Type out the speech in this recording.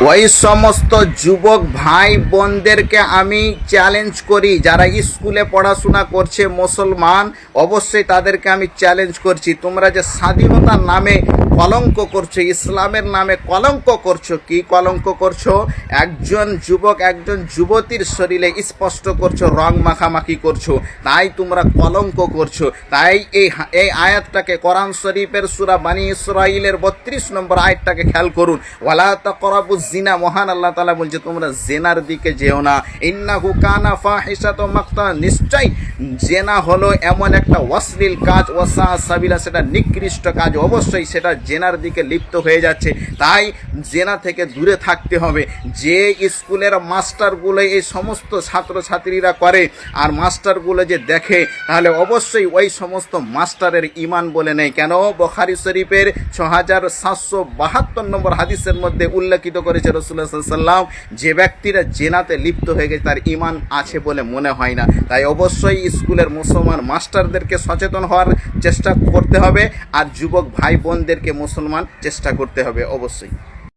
ওই সমস্ত যুবক ভাই বোনদেরকে আমি চ্যালেঞ্জ করি যারা স্কুলে পড়াশোনা করছে মুসলমান, অবশ্যই তাদেরকে আমি চ্যালেঞ্জ করছি, তোমরা যে স্বাধীনতার নামে কলঙ্ক করছো, ইসলামের নামে কলঙ্ক করছো। কি কলঙ্ক করছো? একজন যুবক একজন যুবতীর শরীরে স্পষ্ট করছো, রং মাখামাখি করছো, তাই তোমরা কলঙ্ক করছো। তাই এই আয়াতটাকে কোরআন শরীফের সূরা বানী ইসরাঈলের 32 নম্বর আয়াতটাকে খেয়াল করুন। ওয়ালা তাকরাবুজ জিনা, মহান আল্লাহ তাআলা বলছে তোমরা জেনার দিকে যেও না। ইন্নাহু কানা ফাহিশাতুম মাকতা, নিশ্চয় জেনা হলো এমন একটা অশ্লীল কাজ, ওয়াসা সাবিলা, সেটা নিকৃষ্ট কাজ, অবশ্যই সেটা জেনার দিকে লিপ্ত হয়ে যাচ্ছে। তাই জেনা থেকে দূরে থাকতে হবে। যে স্কুলের মাস্টারগুলো এই সমস্ত ছাত্রছাত্রীরা করে আর মাস্টারগুলো যে দেখে, তাহলে অবশ্যই ওই সমস্ত মাস্টারের ঈমান বলে নেই। কেন? বুখারী শরীফের 6772 নম্বর হাদিসের মধ্যে উল্লেখিত করেছে রাসূলুল্লাহ সাল্লাল্লাহু আলাইহি ওয়াসাল্লাম, যে ব্যক্তিরা জেনাতে লিপ্ত হয়ে গেছে তার ঈমান আছে বলে মনে হয় না। তাই অবশ্যই স্কুলের মুসলমান মাস্টারদেরকে সচেতন হওয়ার চেষ্টা করতে হবে, আর যুবক ভাই বোনদেরকে মুসলমান চেষ্টা করতে হবে অবশ্যই।